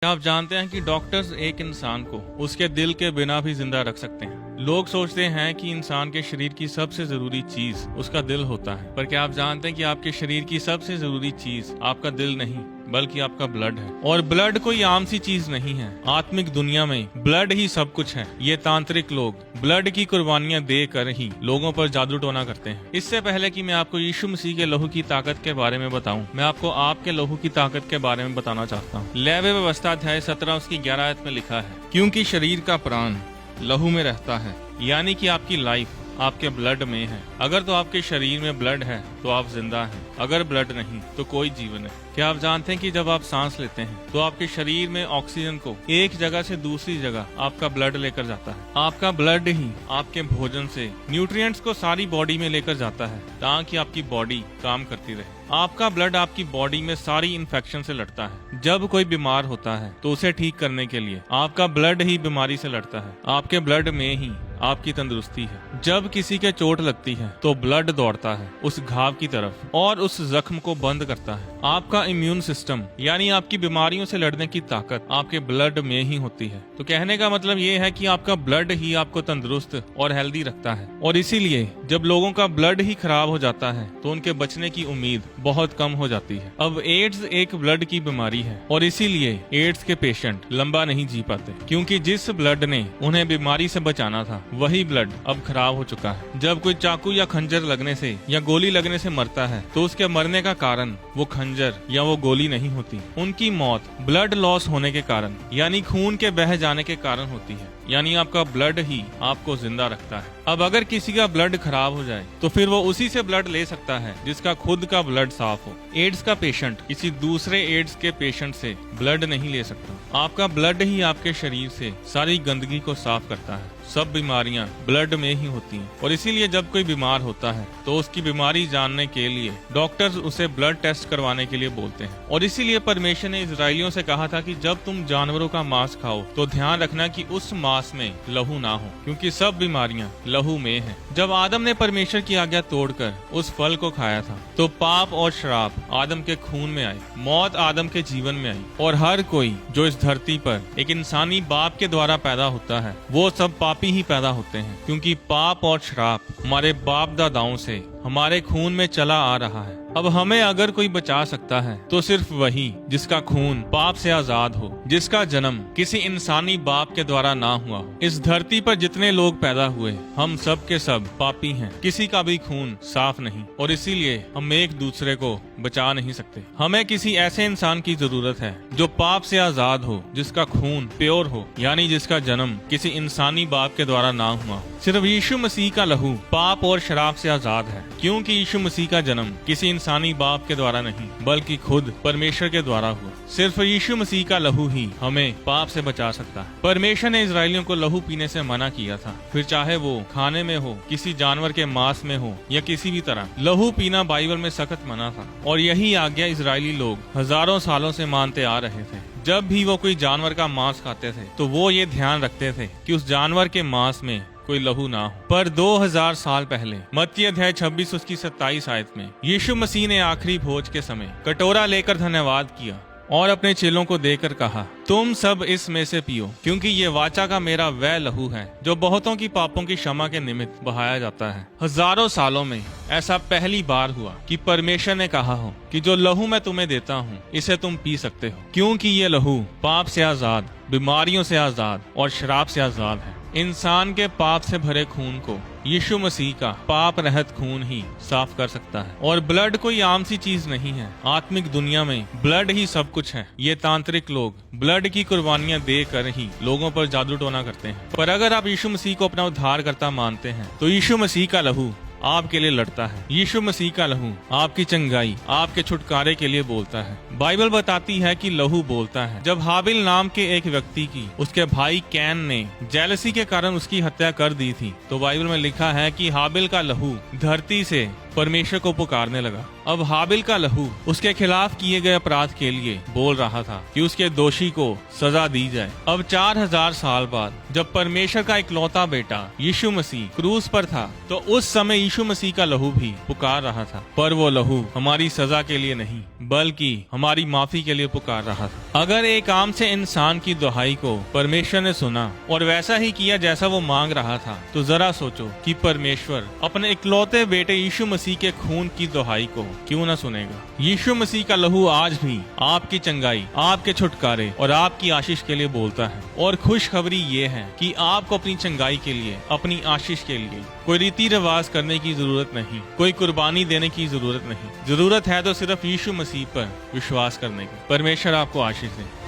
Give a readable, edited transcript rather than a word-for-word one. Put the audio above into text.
आप जानते हैं कि डॉक्टर्स एक इंसान को उसके दिल के बिना भी जिंदा रख सकते हैं। लोग सोचते हैं कि इंसान के शरीर की सबसे जरूरी चीज उसका दिल होता है, पर क्या आप जानते हैं कि आपके शरीर की सबसे जरूरी चीज आपका दिल नहीं बल्कि आपका ब्लड है। और ब्लड कोई आम सी चीज नहीं है। आत्मिक दुनिया में ब्लड ही सब कुछ है। ये तांत्रिक लोग ब्लड की कुर्बानियां देकर ही लोगों पर जादू टोना करते हैं। इससे पहले कि मैं आपको यीशु मसीह के लहू की ताकत के बारे में बताऊं, मैं आपको आपके लहू की ताकत के बारे में बताना चाहता हूँ। लेवी व्यवस्था अध्याय 17 उसकी 11 आयत में लिखा है, क्योंकि शरीर का प्राण लहू में रहता है, यानी कि आपकी लाइफ आपके ब्लड में है। अगर तो आपके शरीर में ब्लड है तो आप जिंदा हैं, अगर ब्लड नहीं तो कोई जीवन है। क्या आप जानते हैं कि जब आप सांस लेते हैं तो आपके शरीर में ऑक्सीजन को एक जगह से दूसरी जगह आपका ब्लड लेकर जाता है। आपका ब्लड ही आपके भोजन से न्यूट्रिएंट्स को सारी बॉडी में लेकर जाता है ताकि आपकी बॉडी काम करती रहे। आपका ब्लड आपकी बॉडी में सारी इन्फेक्शन से लड़ता है। जब कोई बीमार होता है तो उसे ठीक करने के लिए आपका ब्लड ही बीमारी से लड़ता है। आपके ब्लड में ही आपकी तंदुरुस्ती है। जब किसी के चोट लगती है तो ब्लड दौड़ता है उस घाव की तरफ और उस जख्म को बंद करता है। आपका इम्यून सिस्टम यानी आपकी बीमारियों से लड़ने की ताकत आपके ब्लड में ही होती है। तो कहने का मतलब ये है कि आपका ब्लड ही आपको तंदुरुस्त और हेल्दी रखता है। और इसीलिए जब लोगों का ब्लड ही खराब हो जाता है तो उनके बचने की उम्मीद बहुत कम हो जाती है। अब एड्स एक ब्लड की बीमारी है और इसीलिए एड्स के पेशेंट लंबा नहीं जी पाते, क्योंकि जिस ब्लड ने उन्हें बीमारी से बचाना था वही ब्लड अब खराब हो चुका है। जब कोई चाकू या खंजर लगने से या गोली लगने से मरता है तो उसके मरने का कारण वो खंजर या वो गोली नहीं होती। उनकी मौत ब्लड लॉस होने के कारण यानी खून के बह जाने के कारण होती है। यानी आपका ब्लड ही आपको जिंदा रखता है। अब अगर किसी का ब्लड खराब हो जाए तो फिर वो उसी से ब्लड ले सकता है जिसका खुद का ब्लड साफ हो। एड्स का पेशेंट किसी दूसरे एड्स के पेशेंट से ब्लड नहीं ले सकता। आपका ब्लड ही आपके शरीर से सारी गंदगी को साफ करता है। सब बीमारियां ब्लड में ही होती हैं और इसीलिए जब कोई बीमार होता है तो उसकी बीमारी जानने के लिए डॉक्टर्स उसे ब्लड टेस्ट करवाने के लिए बोलते हैं। और इसीलिए परमेश्वर ने इजराइलियों से कहा था कि जब तुम जानवरों का मांस खाओ तो ध्यान रखना कि उस मांस में लहू ना हो, क्योंकि सब बीमारियां लहू में है। जब आदम ने परमेश्वर की आज्ञा तोड़कर उस फल को खाया था तो पाप और श्राप आदम के खून में आए, मौत आदम के जीवन में आई। और हर कोई जो इस धरती पर एक इंसानी बाप के द्वारा पैदा होता है वो सब पापी ही पैदा होते हैं, क्योंकि पाप और श्राप हमारे बाप दादाओं से हमारे खून में चला आ रहा है। अब हमें अगर कोई बचा सकता है तो सिर्फ वही जिसका खून पाप से आजाद हो, जिसका जन्म किसी इंसानी बाप के द्वारा ना हुआ हो। इस धरती पर जितने लोग पैदा हुए हम सब के सब पापी हैं, किसी का भी खून साफ नहीं और इसीलिए हम एक दूसरे को बचा नहीं सकते। हमें किसी ऐसे इंसान की जरूरत है जो पाप से आजाद हो, जिसका खून प्योर हो, यानी जिसका जन्म किसी इंसानी बाप के द्वारा ना हुआ हो। सिर्फ यीशु मसीह का लहू पाप और शराब से आजाद है, क्योंकि यीशु मसीह का जन्म किसी इंसानी बाप के द्वारा नहीं बल्कि खुद परमेश्वर के द्वारा हुआ। सिर्फ यीशु मसीह का लहू ही हमें पाप से बचा सकता है। परमेश्वर ने इजराइलियों को लहू पीने से मना किया था, फिर चाहे वो खाने में हो, किसी जानवर के मांस में हो या किसी भी तरह। लहू पीना बाइबल में सख्त मना था और यही आज्ञा इजरायली लोग हजारों सालों से मानते आ रहे थे। जब भी वो कोई जानवर का मांस खाते थे तो वो ये ध्यान रखते थे कि उस जानवर के मांस में कोई लहू ना हो। पर 2000 साल पहले मत्ती अध्याय 26 उसकी 27 आयत में यीशु मसीह ने आखिरी भोज के समय कटोरा लेकर धन्यवाद किया और अपने चेलों को देकर कहा, तुम सब इसमें से पियो, क्योंकि ये वाचा का मेरा वह लहू है जो बहुतों की पापों की क्षमा के निमित्त बहाया जाता है। हजारों सालों में ऐसा पहली बार हुआ कि परमेश्वर ने कहा हो कि जो लहू मैं तुम्हें देता हूँ इसे तुम पी सकते हो, क्योंकि ये लहू पाप से आजाद, बीमारियों से आजाद और शराब से आजाद है। इंसान के पाप से भरे खून को यीशु मसीह का पाप रहित खून ही साफ कर सकता है। और ब्लड कोई आम सी चीज नहीं है। आत्मिक दुनिया में ब्लड ही सब कुछ है। ये तांत्रिक लोग ब्लड की कुर्बानियां देकर ही लोगों पर जादू टोना करते हैं। पर अगर आप यीशु मसीह को अपना उद्धारकर्ता मानते हैं तो यीशु मसीह का लहू आपके लिए लड़ता है। यीशु मसीह का लहू आपकी चंगाई, आपके छुटकारे के लिए बोलता है। बाइबल बताती है कि लहू बोलता है। जब हाबिल नाम के एक व्यक्ति की उसके भाई कैन ने जेलसी के कारण उसकी हत्या कर दी थी तो बाइबल में लिखा है कि हाबिल का लहू धरती से परमेश्वर को पुकारने लगा। अब हाबिल का लहू उसके खिलाफ किए गए अपराध के लिए बोल रहा था कि उसके दोषी को सजा दी जाए। अब 4000 साल बाद जब परमेश्वर का इकलौता बेटा यीशु मसीह क्रूस पर था, तो उस समय यीशु मसीह का लहू भी पुकार रहा था, पर वो लहू हमारी सजा के लिए नहीं बल्कि हमारी माफी के लिए पुकार रहा था। अगर एक आम से इंसान की दुहाई को परमेश्वर ने सुना और वैसा ही किया जैसा वो मांग रहा था, तो जरा सोचो कि परमेश्वर अपने इकलौते बेटे यीशु मसीह के खून की दुहाई को क्यों न सुनेगा। यीशु मसीह का लहू आज भी आपकी चंगाई, आपके छुटकारे और आपकी आशीष के लिए बोलता है। और खुशखबरी ये है कि आपको अपनी चंगाई के लिए, अपनी आशीष के लिए कोई रीति रिवाज करने की जरूरत नहीं, कोई कुर्बानी देने की जरूरत नहीं। जरूरत है तो सिर्फ यीशु मसीह पर विश्वास करने की। परमेश्वर आपको आशीष दे।